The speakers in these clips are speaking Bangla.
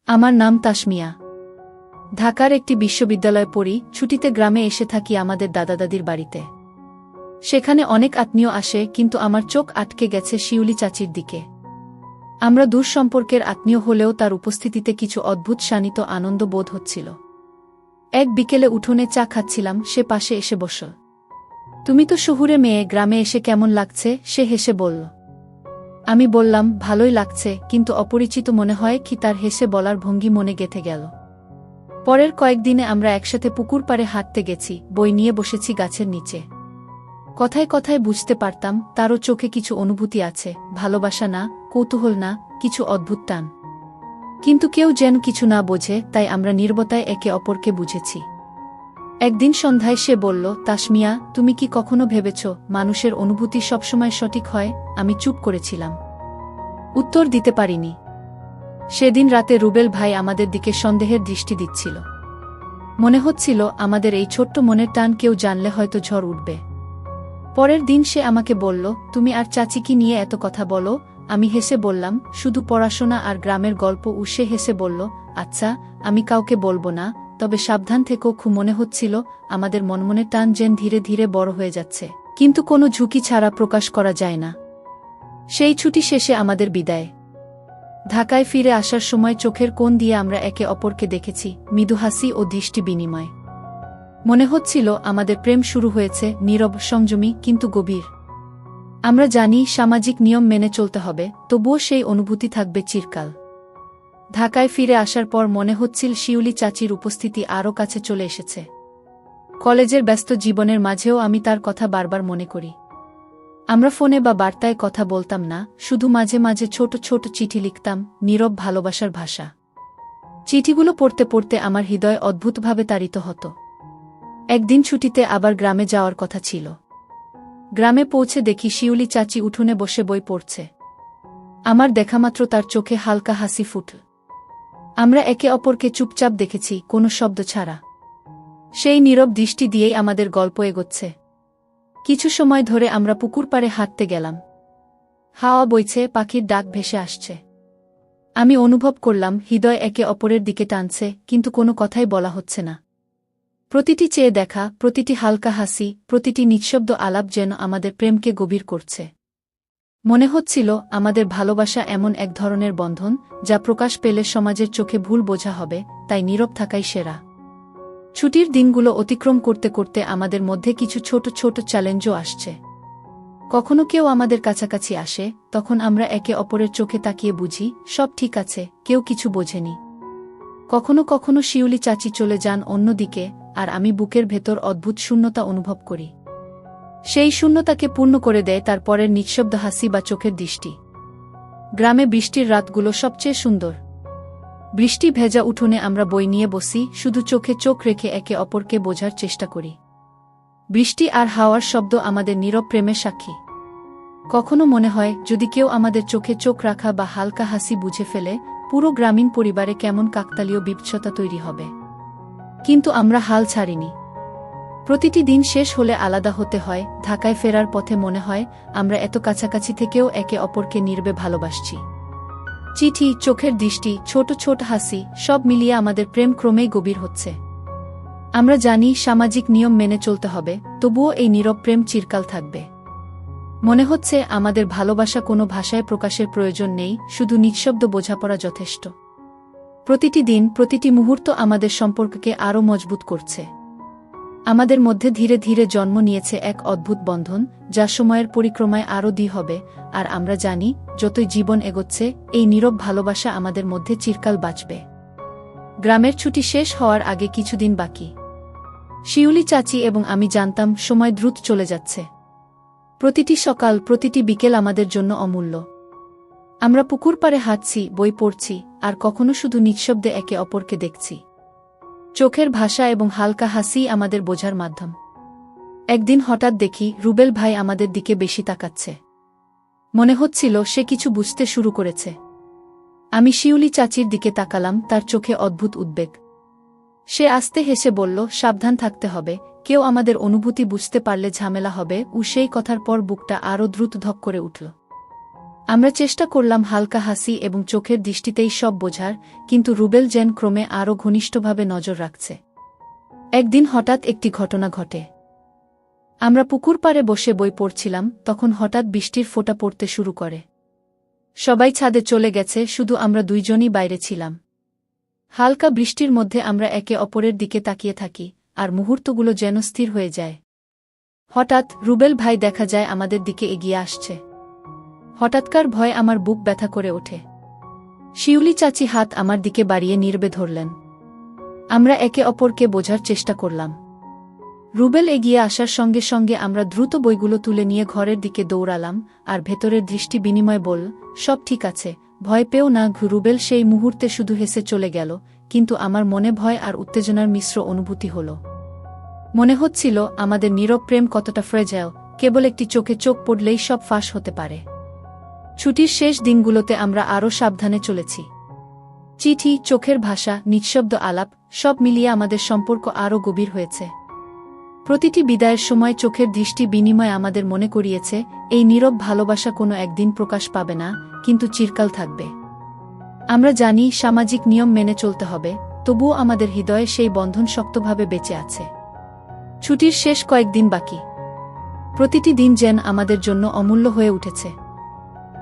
আমার নাম তাসমিয়া। ঢাকার একটি বিশ্ববিদ্যালয়ে পড়ি, ছুটিতে গ্রামে এসে থাকি আমাদের দাদা-দাদির বাড়িতে। সেখানে অনেক আত্মীয় আসে, কিন্তু আমার চোখ আটকে গেছে শিউলি চাচির দিকে। আমরা দূর সম্পর্কের আত্মীয় হলেও তার উপস্থিতিতে কিছু অদ্ভুত শানিত আনন্দ বোধ হচ্ছিল। এক বিকেলে উঠোনে চা খাচ্ছিলাম, সে পাশে এসে বসল। তুমি তো শহুরে মেয়ে, গ্রামে এসে কেমন লাগছে? সে হেসে বলল। আমি বললাম, ভালোই লাগছে, কিন্তু অপরিচিত মনে হয় কি তার হেসে বলার ভঙ্গি মনে গেঁথে গেল। পরের কয়েকদিনে আমরা একসাথে পুকুর পাড়ে হাঁটতে গেছি, বই নিয়ে বসেছি গাছের নিচে। কথায় কথায় বুঝতে পারতাম তারও চোখে কিছু অনুভূতি আছে, ভালোবাসা না, কৌতূহল না, কিছু অদ্ভুত টান। কিন্তু কেউ যেন কিছু না বোঝে, তাই আমরা নীরবতায় একে অপরকে বুঝেছি। একদিন সন্ধ্যায় সে বলল, তাসমিয়া, তুমি কি কখনো ভেবেছ মানুষের অনুভূতি সবসময় সঠিক হয়? আমি চুপ করেছিলাম, উত্তর দিতে পারিনি। সেদিন রাতে রুবেল ভাই আমাদের দিকে সন্দেহের দৃষ্টি দিচ্ছিল। মনে হচ্ছিল আমাদের এই ছোট্ট মনের টান কেউ জানলে হয়তো ঝড় উঠবে। পরের দিন সে আমাকে বলল, তুমি আর চাচি কি নিয়ে এত কথা বলো? আমি হেসে বললাম, শুধু পড়াশোনা আর গ্রামের গল্প। সে হেসে বলল, আচ্ছা, আমি কাউকে বলবো না, তবে সাবধান থেকো। খুব মনে হচ্ছিল আমাদের মনমনের টান যেন ধীরে ধীরে বড় হয়ে যাচ্ছে, কিন্তু কোনো ঝুঁকি ছাড়া প্রকাশ করা যায় না। সেই ছুটি শেষে আমাদের বিদায়। ঢাকায় ফিরে আসার সময় চোখের কোণ দিয়ে আমরা একে অপরকে দেখেছি, মৃদু হাসি ও দৃষ্টি বিনিময়। মনে হচ্ছিল আমাদের প্রেম শুরু হয়েছে, নীরব, সংযমী, কিন্তু গভীর। আমরা জানি সামাজিক নিয়ম মেনে চলতে হবে, তবুও সেই অনুভূতি থাকবে চিরকাল। ঢাকায় ফিরে আসার পর মনে হচ্ছিল শিউলি চাচির উপস্থিতি আরও কাছে চলে এসেছে। কলেজের ব্যস্ত জীবনের মাঝেও আমি তার কথা বারবার মনে করি। আমরা ফোনে বা বার্তায় কথা বলতাম না, শুধু মাঝে মাঝে ছোট ছোট চিঠি লিখতাম, নীরব ভালোবাসার ভাষা। চিঠিগুলো পড়তে পড়তে আমার হৃদয় অদ্ভুতভাবে তাড়িত হতো। একদিন ছুটিতে আবার গ্রামে যাওয়ার কথা ছিল। গ্রামে পৌঁছে দেখি শিউলি চাচি উঠোনে বসে বই পড়ছে। আমার দেখামাত্র তার চোখে হালকা হাসি ফুটল। আমরা একে অপরকে চুপচাপ দেখেছি, কোনো শব্দ ছাড়া। সেই নীরব দৃষ্টি দিয়েই আমাদের গল্প এগোচ্ছে। কিছু সময় ধরে আমরা পুকুর পাড়ে হাঁটতে গেলাম। হাওয়া বইছে, পাখির ডাক ভেসে আসছে। আমি অনুভব করলাম হৃদয় একে অপরের দিকে টানছে, কিন্তু কোনো কথাই বলা হচ্ছে না। প্রতিটি চেয়ে দেখা, প্রতিটি হালকা হাসি, প্রতিটি নিঃশব্দ আলাপ যেন আমাদের প্রেমকে গভীর করছে। মনে হচ্ছিল আমাদের ভালোবাসা এমন এক ধরনের বন্ধন, যা প্রকাশ পেলে সমাজের চোখে ভুল বোঝা হবে, তাই নীরব থাকাই সেরা। ছুটির দিনগুলো অতিক্রম করতে করতে আমাদের মধ্যে কিছু ছোট ছোট চ্যালেঞ্জও আসছে। কখনো কেউ আমাদের কাছাকাছি আসে, তখন আমরা একে অপরের চোখে তাকিয়ে বুঝি সব ঠিক আছে, কেউ কিছু বোঝেনি। কখনো কখনো শিউলি চাচি চলে যান অন্যদিকে, আর আমি বুকের ভেতর অদ্ভুত শূন্যতা অনুভব করি। সেই শূন্যতাকে পূর্ণ করে দেয় তার পরের নিঃশব্দ হাসি বা চোখের দৃষ্টি। গ্রামে বৃষ্টির রাতগুলো সবচেয়ে সুন্দর। বৃষ্টি ভেজা উঠোনে আমরা বই নিয়ে বসি, শুধু চোখে চোখ রেখে একে অপরকে বোঝার চেষ্টা করি। বৃষ্টি আর হাওয়ার শব্দ আমাদের নীরব প্রেমের সাক্ষী। কখনো মনে হয় যদি কেউ আমাদের চোখে চোখ রাখা বা হালকা হাসি বুঝে ফেলে, পুরো গ্রামীণ পরিবারে কেমন কাকতালীয় বিভৎসতা তৈরি হবে। কিন্তু আমরা হাল ছাড়িনি। প্রতিটি দিন শেষ হলে আলাদা হতে হয়। ঢাকায় ফেরার পথে মনে হয় আমরা এত কাছাকাছি থেকেও একে অপরকে নীরবে ভালোবাসছি। চিঠি, চোখের দৃষ্টি, ছোট ছোট হাসি, সব মিলিয়ে আমাদের প্রেম ক্রমেই গভীর হচ্ছে। আমরা জানি সামাজিক নিয়ম মেনে চলতে হবে, তবুও এই নীরব প্রেম চিরকাল থাকবে। মনে হচ্ছে আমাদের ভালোবাসা কোনো ভাষায় প্রকাশের প্রয়োজন নেই, শুধু নিঃশব্দ বোঝাপড়া যথেষ্ট। প্রতিটি দিন, প্রতিটি মুহূর্ত আমাদের সম্পর্ককে আরও মজবুত করছে। আমাদের মধ্যে ধীরে ধীরে জন্ম নিয়েছে এক অদ্ভুত বন্ধন, যা সময়ের পরিক্রমায় আরও দৃঢ় হবে। আর আমরা জানি যতই জীবন এগোচ্ছে, এই নীরব ভালোবাসা আমাদের মধ্যে চিরকাল বাঁচবে। গ্রামের ছুটি শেষ হওয়ার আগে কিছুদিন বাকি। শিউলি চাচি এবং আমি জানতাম সময় দ্রুত চলে যাচ্ছে। প্রতিটি সকাল, প্রতিটি বিকেল আমাদের জন্য অমূল্য। আমরা পুকুর পাড়ে হাঁটছি, বই পড়ছি, আর কখনো শুধু নিঃশব্দে একে অপরকে দেখছি। চোখের ভাষা এবং হালকা হাসি আমাদের বোঝার মাধ্যম। একদিন হঠাৎ দেখি রুবেল ভাই আমাদের দিকে বেশি তাকাচ্ছে। মনে হচ্ছিল সে কিছু বুঝতে শুরু করেছে। আমি শিউলি চাচির দিকে তাকালাম, তার চোখে অদ্ভুত উদ্বেগ। সে আস্তে হেসে বলল, সাবধান থাকতে হবে, কেউ আমাদের অনুভূতি বুঝতে পারলে ঝামেলা হবে। সেই কথার পর বুকটা আরও দ্রুত ধক করে উঠল। আমরা চেষ্টা করলাম হালকা হাসি এবং চোখের দৃষ্টিতেই সব বোঝার, কিন্তু রুবেল যেন ক্রমে আরও ঘনিষ্ঠভাবে নজর রাখছে। একদিন হঠাৎ একটি ঘটনা ঘটে। আমরা পুকুর পাড়ে বসে বই পড়ছিলাম, তখন হঠাৎ বৃষ্টির ফোঁটা পড়তে শুরু করে। সবাই ছাদে চলে গেছে, শুধু আমরা দুইজনই বাইরে ছিলাম। হালকা বৃষ্টির মধ্যে আমরা একে অপরের দিকে তাকিয়ে থাকি, আর মুহূর্তগুলো যেন স্থির হয়ে যায়। হঠাৎ রুবেল ভাই দেখা যায় আমাদের দিকে এগিয়ে আসছে। হঠাৎকার ভয়ে আমার বুক ব্যথা করে ওঠে। শিউলি চাচি হাত আমার দিকে বাড়িয়ে নীরবে ধরলেন। আমরা একে অপরকে বোঝার চেষ্টা করলাম। রুবেল এগিয়ে আসার সঙ্গে সঙ্গে আমরা দ্রুত বইগুলো তুলে নিয়ে ঘরের দিকে দৌড়ালাম, আর ভেতরের দৃষ্টি বিনিময় বলল, সব ঠিক আছে, ভয় পেও না। রুবেল সেই মুহূর্তে শুধু হেসে চলে গেল, কিন্তু আমার মনে ভয় আর উত্তেজনার মিশ্র অনুভূতি হল। মনে হচ্ছিল আমাদের নীরব প্রেম কতটা ফ্রেজাইল, কেবল একটি চোখে চোখ পড়লেই সব ফাঁস হতে পারে। ছুটির শেষ দিনগুলোতে আমরা আরও সাবধানে চলেছি। চিঠি, চোখের ভাষা, নিঃশব্দ আলাপ, সব মিলিয়ে আমাদের সম্পর্ক আরও গভীর হয়েছে। প্রতিটি বিদায়ের সময় চোখের দৃষ্টি বিনিময় আমাদের মনে করিয়েছে, এই নীরব ভালোবাসা কোনো একদিন প্রকাশ পাবে না, কিন্তু চিরকাল থাকবে। আমরা জানি সামাজিক নিয়ম মেনে চলতে হবে, তবুও আমাদের হৃদয়ে সেই বন্ধন শক্তভাবে বেঁচে আছে। ছুটির শেষ কয়েকদিন বাকি। প্রতিটি দিন যেন আমাদের জন্য অমূল্য হয়ে উঠেছে।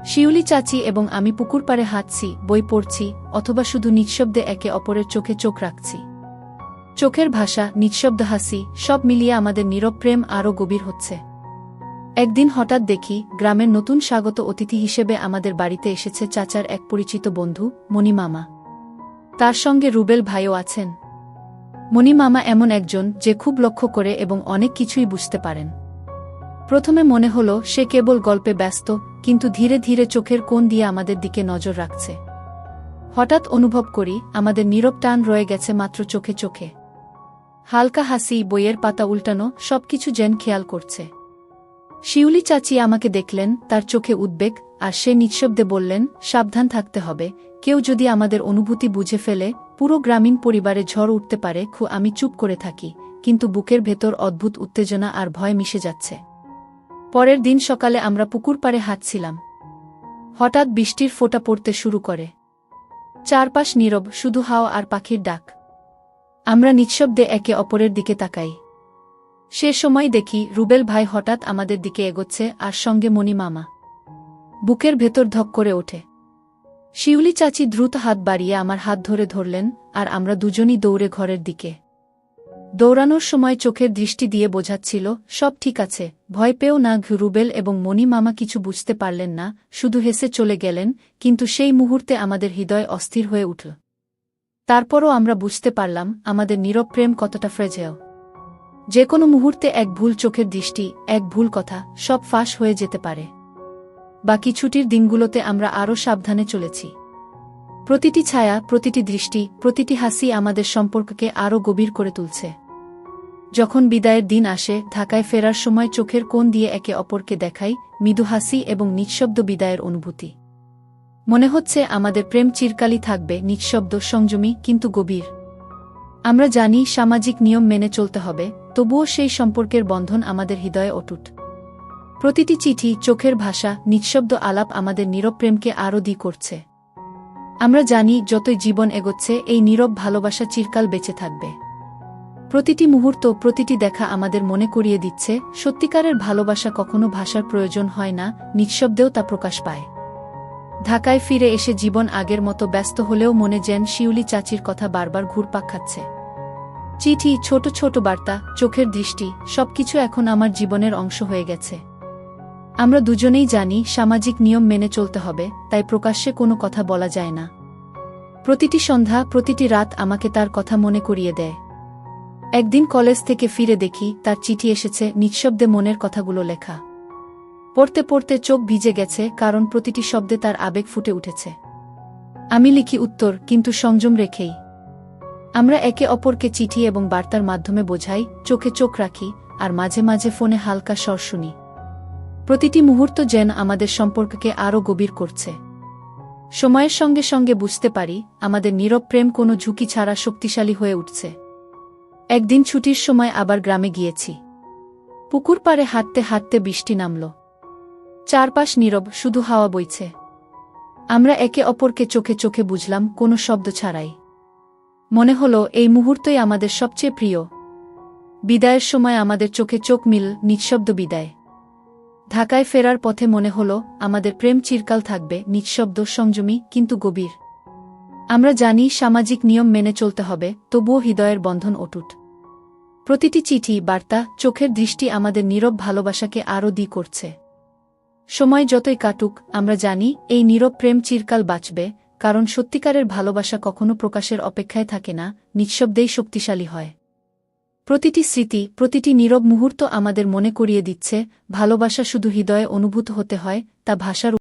শিউলি চাচি এবং আমি পুকুর পাড়ে হাঁটছি, বই পড়ছি, অথবা শুধু নিঃশব্দে একে অপরের চোখে চোখ রাখছি। চোখের ভাষা, নিঃশব্দ হাসি, সব মিলিয়ে আমাদের নীরব প্রেম আরও গভীর হচ্ছে। একদিন হঠাৎ দেখি গ্রামের নতুন স্বাগত অতিথি হিসেবে আমাদের বাড়িতে এসেছে চাচার এক পরিচিত বন্ধু, মণি মামা। তার সঙ্গে রুবেল ভাইও আছেন। মণি মামা এমন একজন যে খুব লক্ষ্য করে এবং অনেক কিছুই বুঝতে পারেন। প্রথমে মনে হল সে কেবল গল্পে ব্যস্ত, কিন্তু ধীরে ধীরে চোখের কোণ দিয়ে আমাদের দিকে নজর রাখছে। হঠাৎ অনুভব করি আমাদের নীরব টান রয়ে গেছে মাত্র চোখে চোখে। হালকা হাসি, বইয়ের পাতা উল্টানো, সবকিছু যেন খেয়াল করছে। শিউলি চাচি আমাকে দেখলেন, তার চোখে উদ্বেগ, আর সে নিঃশব্দে বললেন, সাবধান থাকতে হবে, কেউ যদি আমাদের অনুভূতি বুঝে ফেলে, পুরো গ্রামীণ পরিবারে ঝড় উঠতে পারে। আমি চুপ করে থাকি, কিন্তু বুকের ভেতর অদ্ভুত উত্তেজনা আর ভয় মিশে যাচ্ছে। পরের দিন সকালে আমরা পুকুর পাড়ে হাঁটছিলাম। হঠাৎ বৃষ্টির ফোঁটা পড়তে শুরু করে। চারপাশ নীরব, শুধু হাওয়া আর পাখির ডাক। আমরা নিঃশব্দে একে অপরের দিকে তাকাই। সে সময় দেখি রুবেল ভাই হঠাৎ আমাদের দিকে এগোচ্ছে, আর সঙ্গে মণি মামা। বুকের ভেতর ধক করে ওঠে। শিউলি চাচি দ্রুত হাত বাড়িয়ে আমার হাত ধরে ধরলেন, আর আমরা দুজনই দৌড়ে ঘরের দিকে। দৌড়ানোর সময় চোখের দৃষ্টি দিয়ে বোঝাচ্ছিল, সব ঠিক আছে, ভয় পেও না। রুবেল এবং মণি মামা কিছু বুঝতে পারলেন না, শুধু হেসে চলে গেলেন, কিন্তু সেই মুহূর্তে আমাদের হৃদয় অস্থির হয়ে উঠল। তারপরও আমরা বুঝতে পারলাম আমাদের নীরব প্রেম কতটা ফ্রেজাইল। যে কোনো মুহূর্তে এক ভুল চোখের দৃষ্টি, এক ভুল কথা, সব ফাঁস হয়ে যেতে পারে। বাকি ছুটির দিনগুলোতে আমরা আরও সাবধানে চলেছি। প্রতিটি ছায়া, প্রতিটি দৃষ্টি, প্রতিটি হাসি আমাদের সম্পর্ককে আরও গভীর করে তুলছে। যখন বিদায়ের দিন আসে, ঢাকায় ফেরার সময় চোখের কোণ দিয়ে একে অপরকে দেখাই, মৃদু হাসি এবং নিঃশব্দ বিদায়ের অনুভূতি। মনে হচ্ছে আমাদের প্রেম চিরকালই থাকবে, নিঃশব্দ, সংযমী, কিন্তু গভীর। আমরা জানি সামাজিক নিয়ম মেনে চলতে হবে, তবুও সেই সম্পর্কের বন্ধন আমাদের হৃদয়ে অটুট। প্রতিটি চিঠি, চোখের ভাষা, নিঃশব্দ আলাপ আমাদের নীরব প্রেমকে আরও দ্বিগুণ করছে। আমরা জানি যতই জীবন এগোচ্ছে, এই নীরব ভালোবাসা চিরকাল বেঁচে থাকবে। প্রতিটি মুহূর্ত, প্রতিটি দেখা আমাদের মনে করিয়ে দিচ্ছে, সত্যিকারের ভালোবাসা কখনো ভাষার প্রয়োজন হয় না, নিঃশব্দেও তা প্রকাশ পায়। ঢাকায় ফিরে এসে জীবন আগের মতো ব্যস্ত হলেও মনে যেন শিউলি চাচির কথা বারবার ঘুরপাক খাচ্ছে। চিঠি, ছোট ছোট বার্তা, চোখের দৃষ্টি, সবকিছু এখন আমার জীবনের অংশ হয়ে গেছে। আমরা দুজনেই জানি সামাজিক নিয়ম মেনে চলতে হবে, তাই প্রকাশ্যে কোনো কথা বলা যায় না। প্রতিটি সন্ধ্যা, প্রতিটি রাত আমাকে তার কথা মনে করিয়ে দেয়। একদিন কলেজ থেকে ফিরে দেখি তার চিঠি এসেছে, নিঃশব্দে মনের কথাগুলো লেখা। পড়তে পড়তে চোখ ভিজে গেছে, কারণ প্রতিটি শব্দে তার আবেগ ফুটে উঠেছে। আমি লিখি উত্তর, কিন্তু সংযম রেখেই। আমরা একে অপরকে চিঠি এবং বার্তার মাধ্যমে বোঝাই, চোখে চোখ রাখি, আর মাঝে মাঝে ফোনে হালকা স্বর শুনি। প্রতিটি মুহূর্ত যেন আমাদের সম্পর্ককে আরও গভীর করছে। সময়ের সঙ্গে সঙ্গে বুঝতে পারি আমাদের নীরব প্রেম কোনো ঝুঁকি ছাড়া শক্তিশালী হয়ে উঠছে। একদিন ছুটির সময় আবার গ্রামে গিয়েছি। পুকুর পাড়ে হাঁটতে হাঁটতে বৃষ্টি নামল। চারপাশ নীরব, শুধু হাওয়া বইছে। আমরা একে অপরকে চোখে চোখে বুঝলাম কোনো শব্দ ছাড়াই। মনে হলো এই মুহূর্তই আমাদের সবচেয়ে প্রিয়। বিদায়ের সময় আমাদের চোখে চোখ মিল, নিঃশব্দ বিদায়। ঢাকায় ফেরার পথে মনে হলো আমাদের প্রেম চিরকাল থাকবে, নিঃশব্দ, সংযমী কিন্তু গভীর। আমরা জানি সামাজিক নিয়ম মেনে চলতে হবে, তবুও হৃদয়ের বন্ধন অটুট। প্রতিটি চিঠি, বার্তা, চোখের দৃষ্টি আমাদের নীরব ভালোবাসাকে আরও দ্বিগুণ করছে। সময় যতই কাটুক, আমরা জানি এই নীরব প্রেম চিরকাল বাঁচবে, কারণ সত্যিকারের ভালোবাসা কখনো প্রকাশের অপেক্ষায় থাকে না, নিঃশব্দেই শক্তিশালী হয়। প্রতিটি স্মৃতি, প্রতিটি নীরব মুহূর্ত আমাদের মনে করিয়ে দিচ্ছে, ভালোবাসা শুধু হৃদয়ে অনুভূত হতে হয়, তা ভাষার